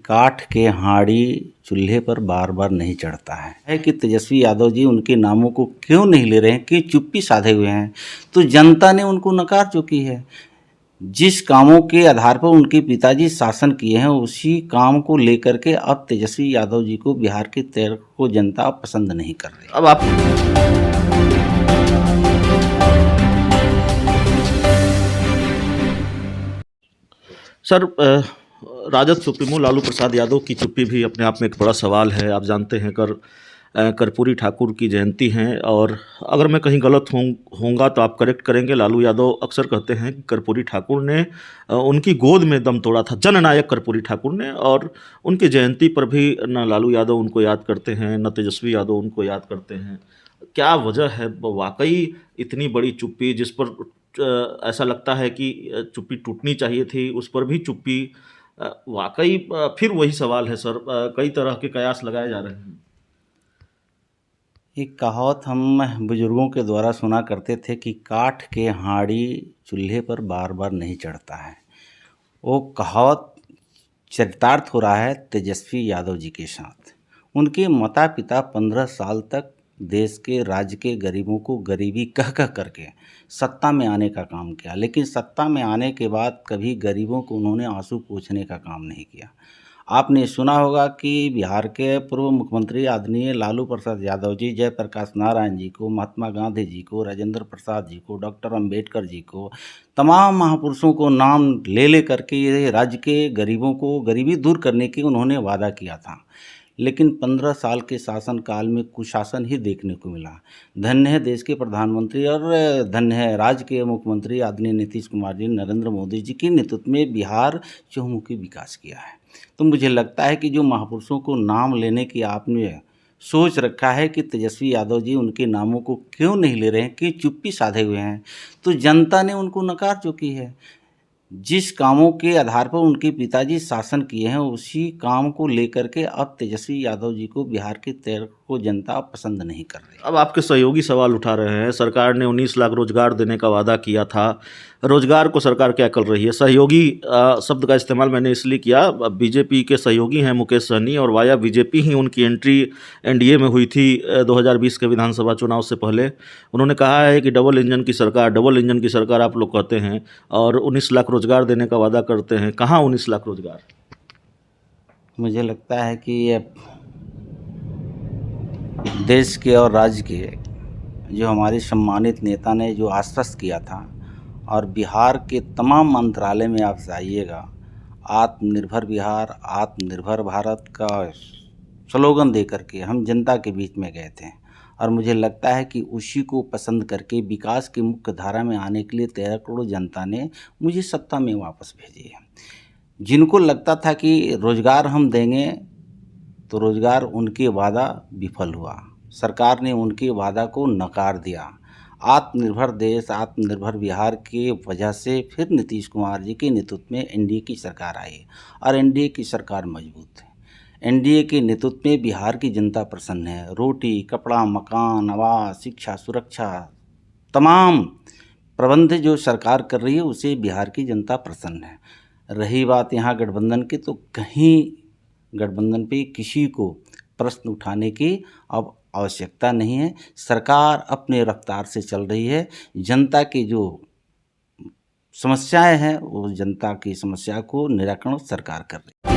काठ के हांडी चूल्हे पर बार बार नहीं चढ़ता है कि तेजस्वी यादव जी उनके नामों को क्यों नहीं ले रहे हैं, कि चुप्पी साधे हुए हैं। तो जनता ने उनको नकार चुकी है। जिस कामों के आधार पर उनके पिताजी शासन किए हैं उसी काम को लेकर के अब तेजस्वी यादव जी को बिहार के को जनता पसंद नहीं कर रही। अब आप सर, राजद सुप्रीमो लालू प्रसाद यादव की चुप्पी भी अपने आप में एक बड़ा सवाल है। आप जानते हैं कर्पूरी ठाकुर की जयंती है, और अगर मैं कहीं गलत होऊंगा तो आप करेक्ट करेंगे। लालू यादव अक्सर कहते हैं कि कर्पूरी ठाकुर ने उनकी गोद में दम तोड़ा था, जननायक कर्पूरी ठाकुर ने, और उनकी जयंती पर भी न लालू यादव उनको याद करते हैं न तेजस्वी यादव उनको याद करते हैं। क्या वजह है? वाकई इतनी बड़ी चुप्पी जिस पर ऐसा लगता है कि चुप्पी टूटनी चाहिए थी, उस पर भी चुप्पी। वाकई फिर वही सवाल है सर, कई तरह के कयास लगाए जा रहे हैं। एक कहावत हम बुजुर्गों के द्वारा सुना करते थे कि काठ के हांडी चूल्हे पर बार बार नहीं चढ़ता है। वो कहावत चरितार्थ हो रहा है तेजस्वी यादव जी के साथ। उनके माता पिता 15 साल तक देश के राज्य के गरीबों को गरीबी कह कह करके सत्ता में आने का काम किया, लेकिन सत्ता में आने के बाद कभी गरीबों को उन्होंने आंसू पोंछने का काम नहीं किया। आपने सुना होगा कि बिहार के पूर्व मुख्यमंत्री आदरणीय लालू प्रसाद यादव जी जयप्रकाश नारायण जी को, महात्मा गांधी जी को, राजेंद्र प्रसाद जी को, डॉक्टर अंबेडकर जी को, तमाम महापुरुषों को नाम ले ले करके ये राज्य के गरीबों को गरीबी दूर करने की उन्होंने वादा किया था। लेकिन 15 साल के शासनकाल में कुशासन ही देखने को मिला। धन्य है देश के प्रधानमंत्री और धन्य है राज्य के मुख्यमंत्री आदरणीय नीतीश कुमार जी, नरेंद्र मोदी जी के नेतृत्व में बिहार चहुमुखी विकास किया है। तो मुझे लगता है कि जो महापुरुषों को नाम लेने की आपने सोच रखा है कि तेजस्वी यादव जी उनके नामों को क्यों नहीं ले रहे हैं, कि चुप्पी साधे हुए हैं, तो जनता ने उनको नकार चुकी है। जिस कामों के आधार पर उनके पिताजी शासन किए हैं उसी काम को लेकर के अब तेजस्वी यादव जी को बिहार के को जनता पसंद नहीं कर रही। अब आपके सहयोगी सवाल उठा रहे हैं। सरकार ने 19 लाख रोजगार देने का वादा किया था, रोजगार को सरकार क्या कर रही है? सहयोगी शब्द का इस्तेमाल मैंने इसलिए किया, बीजेपी के सहयोगी हैं मुकेश सहनी, और वाया बीजेपी ही उनकी एंट्री एनडीए में हुई थी 2020 के विधानसभा चुनाव से पहले। उन्होंने कहा है कि डबल इंजन की सरकार आप लोग कहते हैं, और 19 लाख रोजगार देने का वादा करते हैं। कहाँ 19 लाख रोजगार? मुझे लगता है कि ये देश के और राज्य के जो हमारे सम्मानित नेता ने जो आश्वस्त किया था, और बिहार के तमाम मंत्रालय में आप जाइएगा, आत्मनिर्भर बिहार, आत्मनिर्भर भारत का स्लोगन दे करके हम जनता के बीच में गए थे। और मुझे लगता है कि उसी को पसंद करके विकास की मुख्य धारा में आने के लिए 13 करोड़ जनता ने मुझे सत्ता में वापस भेजी है। जिनको लगता था कि रोज़गार हम देंगे, तो रोज़गार उनके वादा विफल हुआ। सरकार ने उनके वादा को नकार दिया। आत्मनिर्भर देश, आत्मनिर्भर बिहार की वजह से फिर नीतीश कुमार जी के नेतृत्व में एनडीए की सरकार आई, और एनडीए की सरकार मजबूत है। एनडीए के नेतृत्व में बिहार की जनता प्रसन्न है। रोटी, कपड़ा, मकान, आवास, शिक्षा, सुरक्षा, तमाम प्रबंध जो सरकार कर रही है उसे बिहार की जनता प्रसन्न है। रही बात यहाँ गठबंधन की, तो कहीं गठबंधन पे किसी को प्रश्न उठाने की अब आवश्यकता नहीं है। सरकार अपने रफ्तार से चल रही है। जनता की जो समस्याएं हैं वो जनता की समस्या को निराकरण सरकार कर रही है।